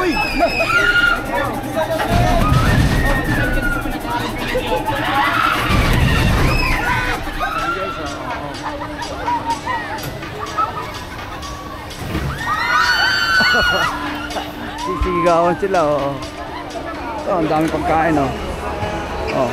Uy! Sisigawan sila, oh. Oh, ang dami pagkain, oh. Oh.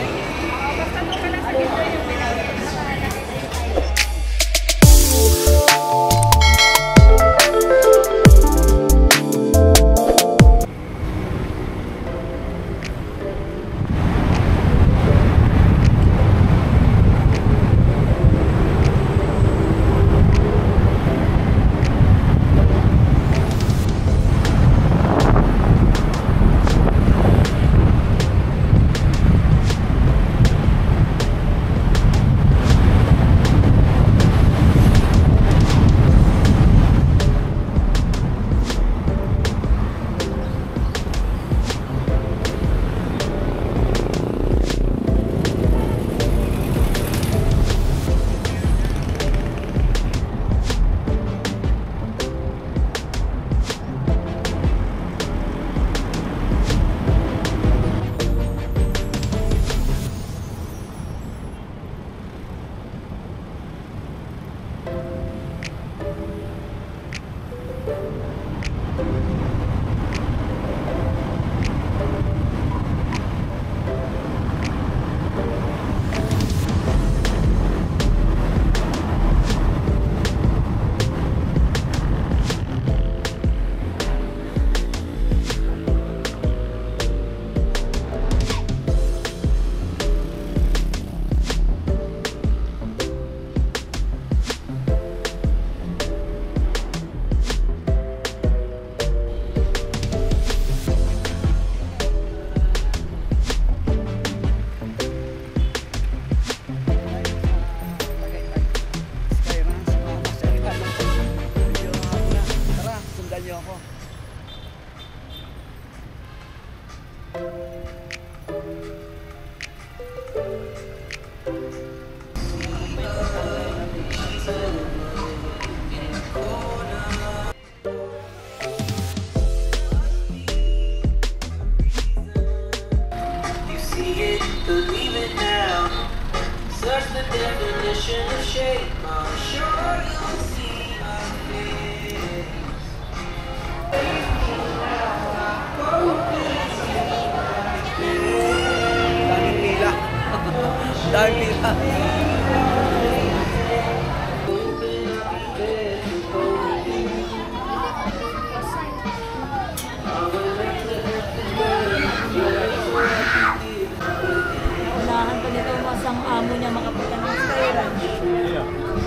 Unahan pa nito mas ang amo niya makapunta ng Skyranch.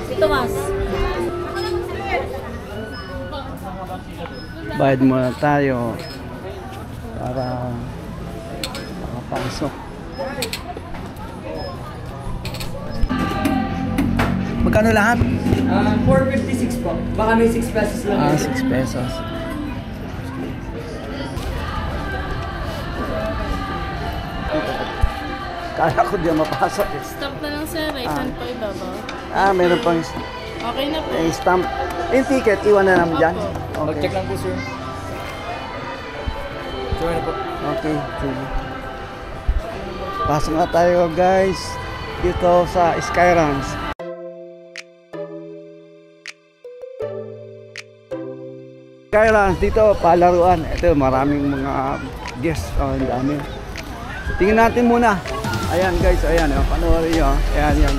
Si Tomas. Bayad muna tayo para makapasok. Magkano lahat? 456 po. Baka may 6 pesos lang. 6 pesos. Kala ko di mapasok eh. Stop na lang sir, saan pa ibabaw? Meron pang Okay na po. stamp. Yung ticket, iwan na namin dyan. Mag-check lang po, sir. Sure na po. Okay, sige. Pasok na tayo guys dito sa Skyranch. Skyranch dito, palaruan. Ito, maraming mga guests. Oh, ang dami. Tingnan natin muna. Ayan guys, ayan. Oh, panoorin nyo. Ayan, yan.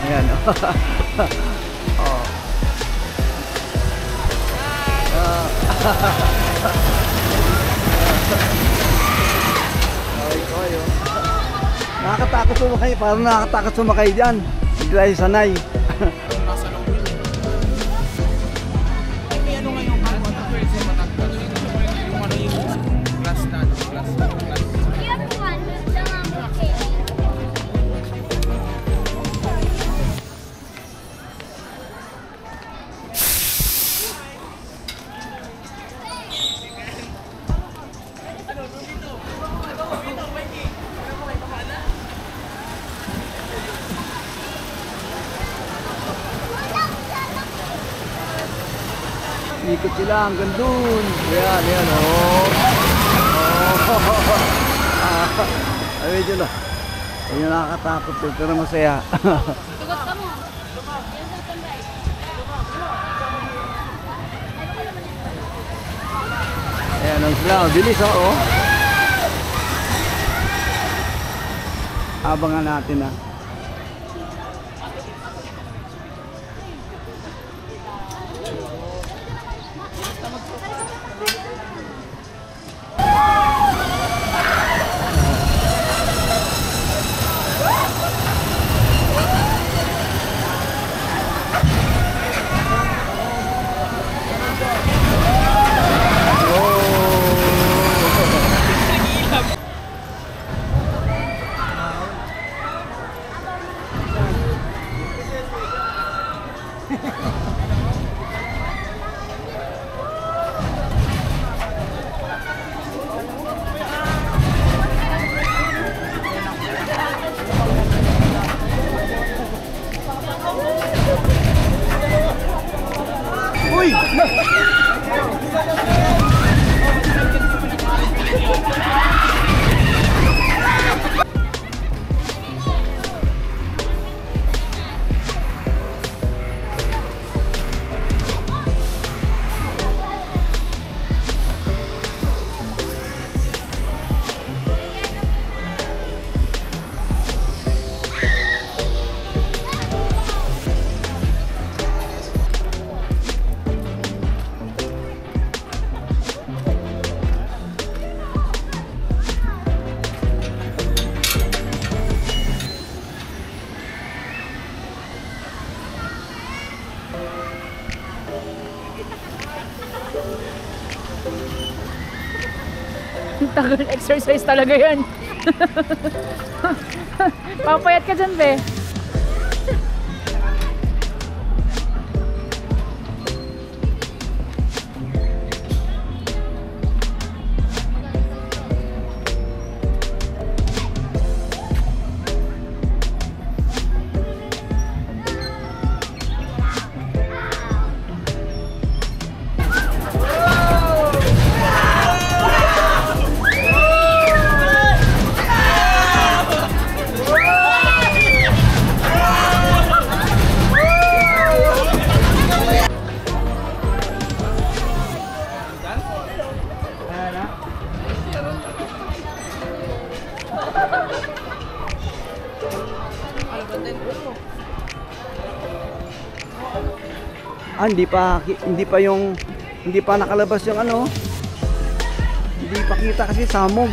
Ayan. Oh. Nakakatakot sumakay, parang nakakatakot sumakay dyan. Hindi tayo sanay. Ikot sila hanggang dun. Ayan, ayan, oh. Oh. Ay, medyo na. Ayun, nakakatakot eh, pero masaya. Tugot ka mo. Ayan, ang sila. Bilis, oh. Abangan natin, ah. Uy! Tagal exercise talaga yan. Papayat ka dyan, be. Ah, hindi pa nakalabas yung ano. Hindi pa kita kasi samog.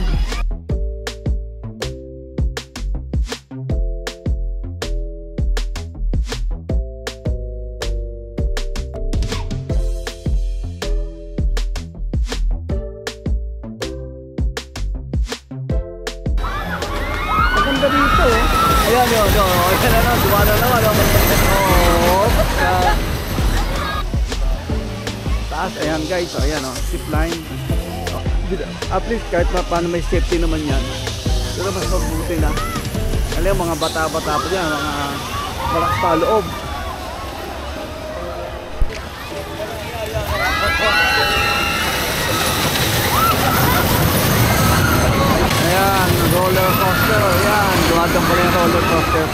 Maganda dito, oh. Ayan, yun, yun. Ayan na lang, dumana naman. Oh, taas, ayan guys, so, ayan o, zip line. At least kahit paano may safety naman yan, pero mas mabuti na. Alam, mga bata-bata pa dyan, mga malakas pa loob. Ayan, roller coaster, ayan, dumadang pala yung roller coaster.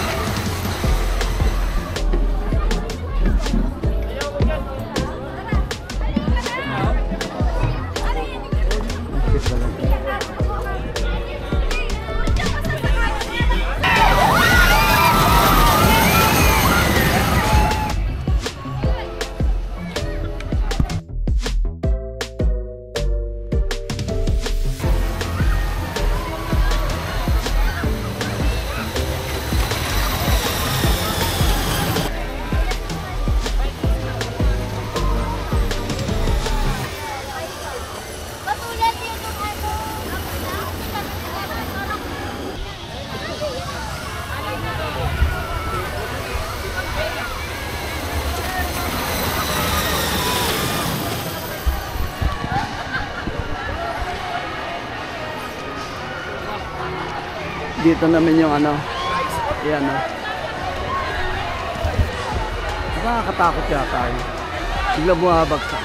Dito naman yung ano, yan o. Nakakatakot yata yun. Bigla bumabagsak.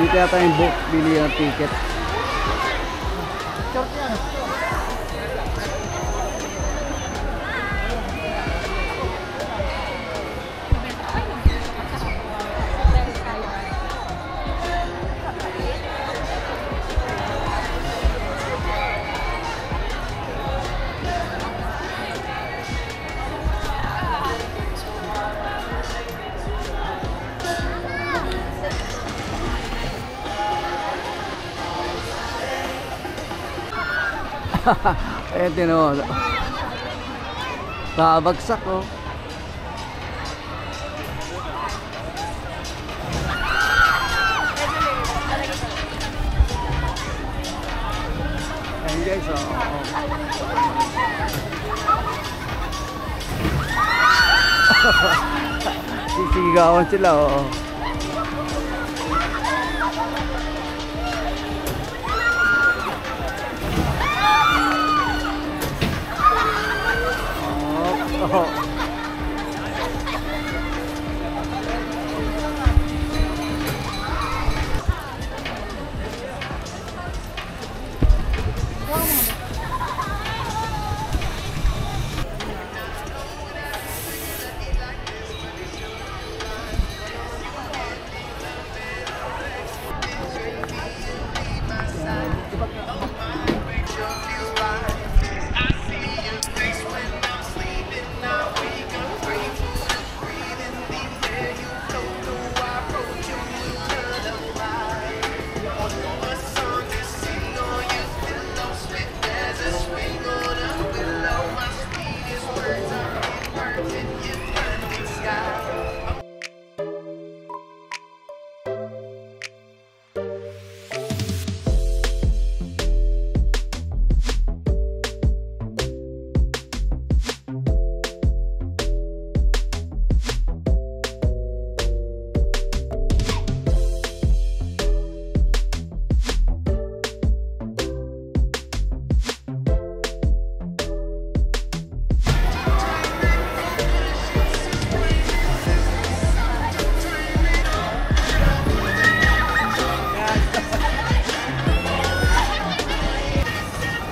Dito yata yung book, bili ng ticket. Ayan din o. Babagsak o. Ayan guys o. Sisigawan sila o. Oh.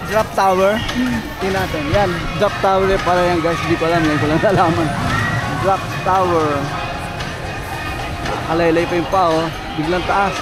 Drop tower. Tingnan natin. Yan, drop tower para yan guys. Hindi ko alam. Ngayon ko lang nalaman. Drop tower. Alaylay pa yung pao. Biglang taas.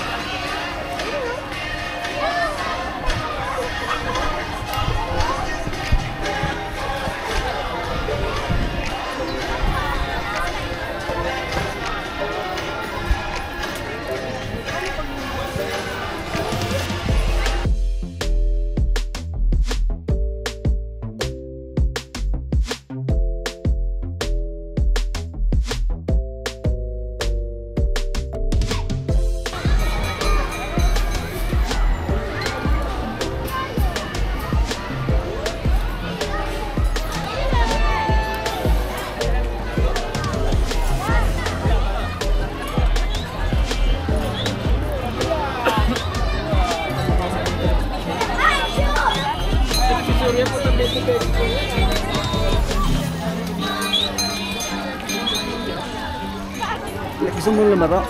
Gusto mo lumaro?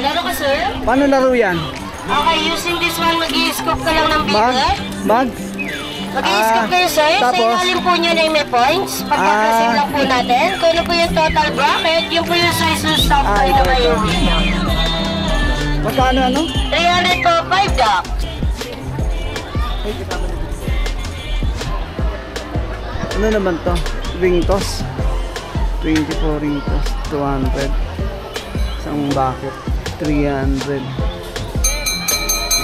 Laro ka, sir? Paano laro yan? Okay, using this one, mag-i-scoop ka lang ng Mag? bigat. Mag? Mag-i-scoop kayo, sir. Sa Tapos? ilalim po niya na yung may points. Pagkakasin lang po natin. Kung ano po yung total bracket, yun po yung size ng stock tayo na may uwi niya. Magkano ano? 300 po, 5 dock. Ano naman to? Ring toss? 24 ring toss, 200. Isang bucket, 300.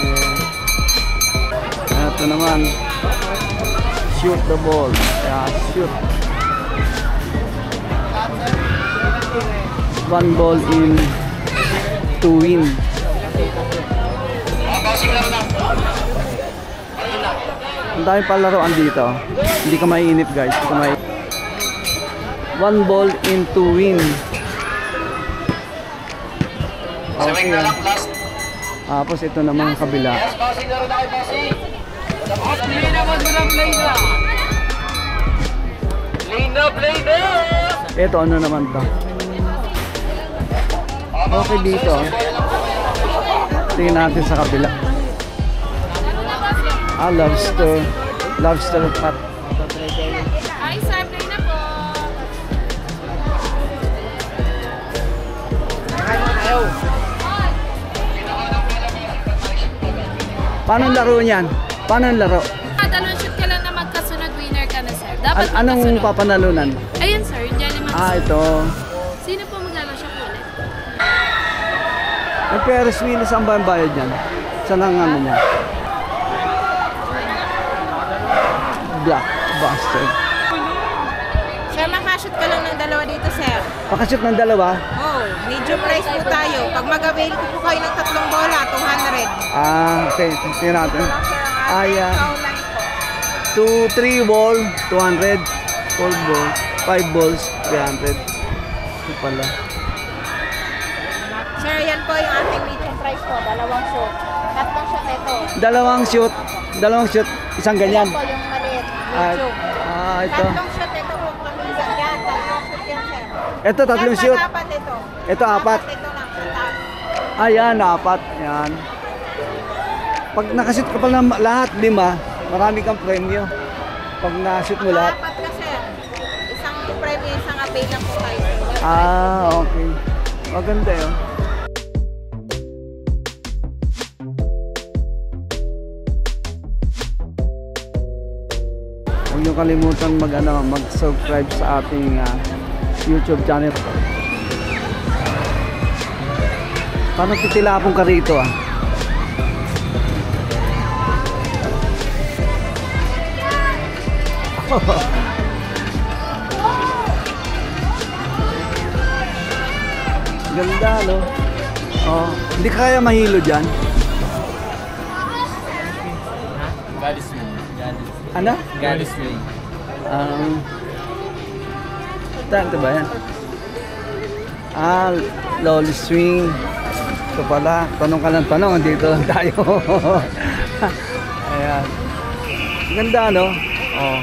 Yeah. Ito naman, shoot the ball. Yeah, shoot. One ball in, 2 win. Ang dami palaroan dito. Hindi ka maiinip guys. Hindi ka maiinip. One ball in 2 win. Okay. Tapos ito naman kabila. Ito ano naman to? Okay dito. Tingnan natin sa kabila. Lobster. Lobster pot. Ay, sabi na po. Paano ang laro niyan? Paano ang laro? Dalawang shoot ka lang na magkasunod, winner ka na, sir. Dapat Anong magkasunod. papanalunan? Ayun, sir, yung jelly max. Ito. Sino po maglalaro siya po ulit? Ang Ferris wheel, saan ba ang bayad niyan? Saan ang ano niya? Blockbuster. Sir, makashoot ka lang ng dalawa dito, sir. Pakashoot ng dalawa? Oh, medium price po tayo. Pag mag-avail ko po kayo ng 3 bola, 200. Okay. Tingnan natin. Ayan. Paulan po. 3 ball, 200. 4 ball, 5 balls, 300. Ito pala. Sir, yan po yung ating medium price po. Dalawang shoot. Tatlong shoot ito. Dalawang shoot, isang ganyan. Yan po yung maliit. Ah, Medium. ito. Tatlong shoot ito po. Pag-isa. Yan, tatlong shoot yan, sir. Ito, tatlong Yan, shoot. apat ito. Ito, apat. Ito lang. Sa taas. Ayan, 4. Yan. Pag nakashoot ka pala ng lahat, 5, marami kang premyo. Pag na-shoot mo lahat. Apat ka, sir. Isang premyo, isang avail lang po tayo. Okay. Maganda yun. Huwag niyo kalimutan mag-subscribe sa ating YouTube channel. Paano titilapong ka rito Ganda, no? Oh, hindi kaya mahilo dyan. Goddess Way. Ano? Goddess Way. Ito ba yan? Lolly swing. Ito pala, tanong ka ng tanong, dito lang tayo. Ayan. Ganda, no? Oh.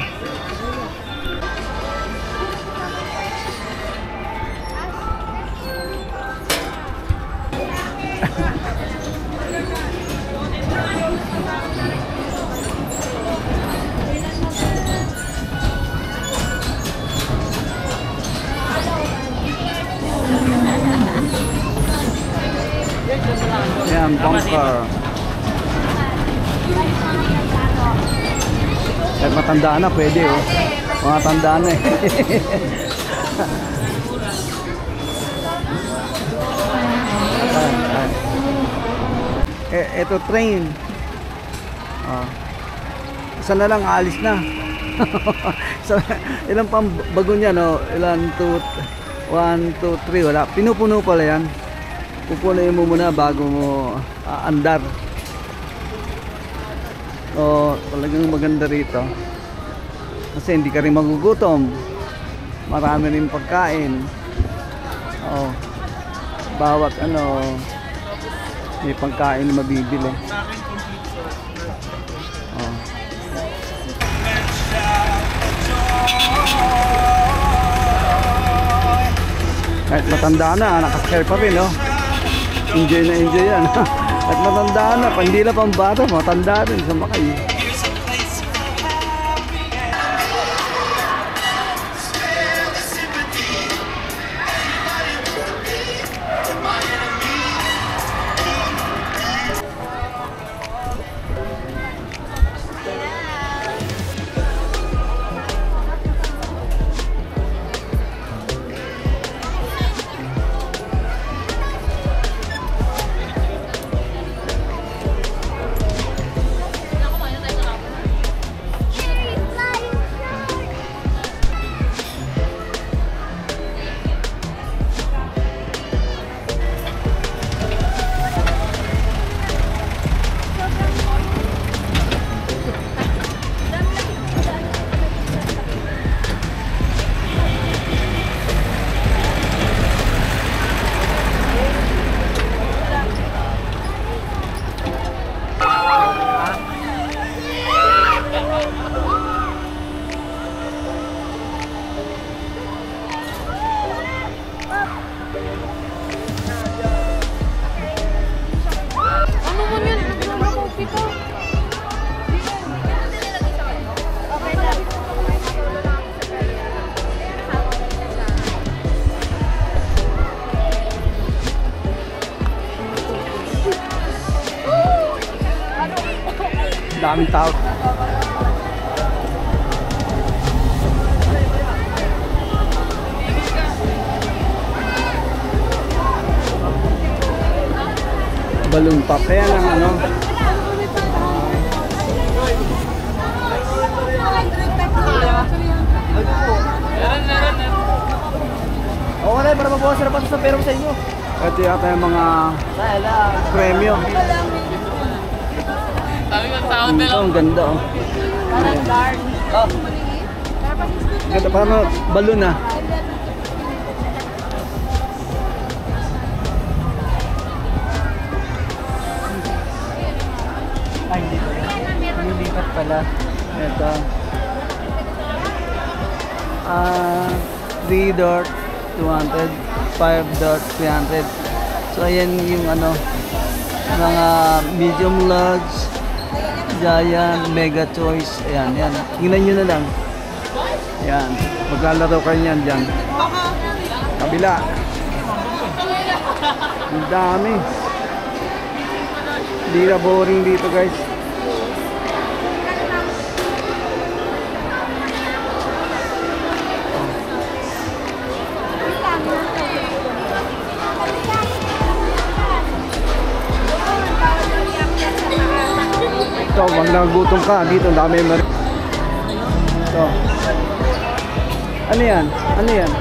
Ayan, bunker. Kahit matanda na, pwede mga tanda na Ito train. Isa na lang, alis na. Ilan pang bago niya, no? Ilan, 1, 2, 3, wala. Pinupuno pala yan. Pupunuin mo muna bago mo andar. Talagang maganda rito. Kasi hindi ka rin magugutom. Marami rin pagkain. Bawat may pagkain na mabibili. Kahit matanda na, nakascare pa rin, no? Enjoy na enjoy yan. At matanda na, hindi na pang bata, matanda rin sa makay. daming tao. Balloon pop. Kaya lang ano. Oo na, para mabawasan na pa sa pera sa inyo. Ito yata yung mga premyo. Ito, ang ganda oh. Ganda, parang balloon ah. Ay, hindi. Nilipat pala. Ito. 3 dot 200, 5 dot 300. So ayan yung ano, mga medium large, giant, mega choice. Ayan, ayan. Tingnan nyo na lang. Ayan. Maglalaro kayo yan dyan. Kabila. Ang dami. Hindi na boring dito guys. Ito, pag nagutom ka, dito dami marin. Ito. Ano yan? Ano yan?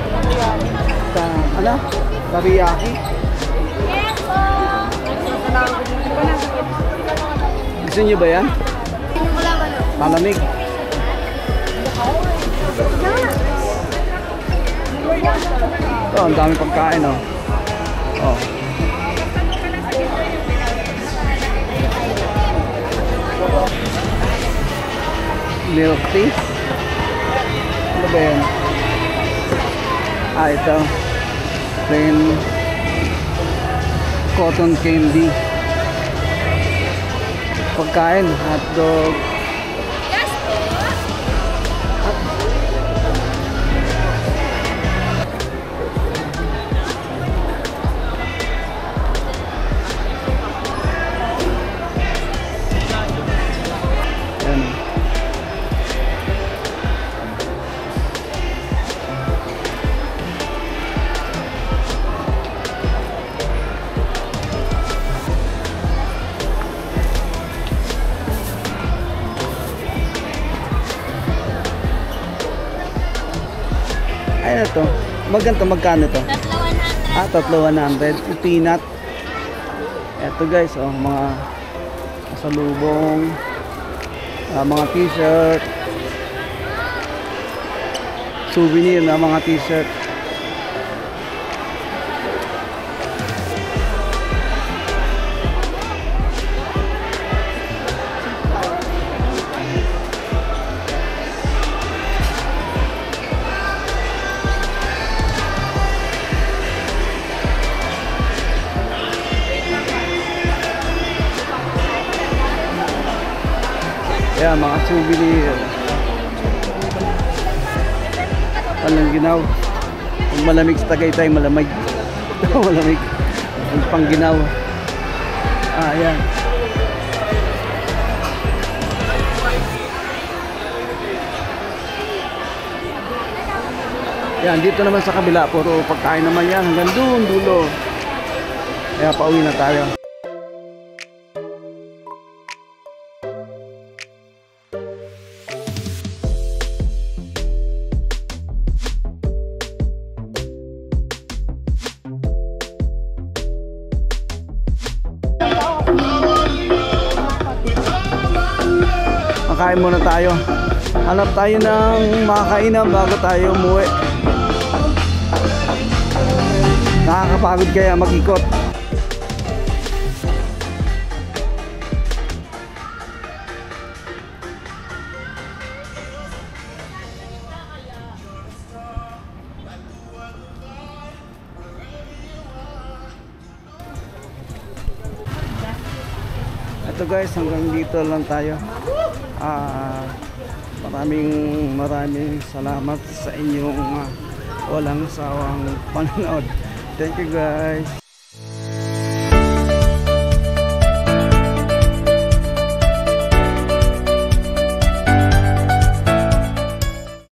Ano? Teriyaki? Gusto nyo ba yan? Malamig. Ito, ang dami pagkain oh. Oh. Milk tea. Ano ba yan? Ito. Plain cotton candy. Pagkain, hotdog. Yan. Ano to? Magkano to? 3,100. Ah, 3,100. Peanut. Eto guys, oh, mga salubong, mga t-shirt, souvenir na mga t-shirt. Ayan, mga souvenir. Walang ginaw. Kung malamig sa Tagaytay, malamig. Malamig. Ang pangginaw. Ah, ayan. Yan, dito naman sa kabila, puro pagkain naman yan. Hanggang doon, dulo. Kaya pauwi na tayo. Makain muna tayo. Hanap tayo ng makakainan bago tayo umuwi. Nakakapagod kaya mag-ikot. Ito guys, hanggang dito lang tayo. Maraming salamat sa inyong walang sawang panonood. Thank you guys.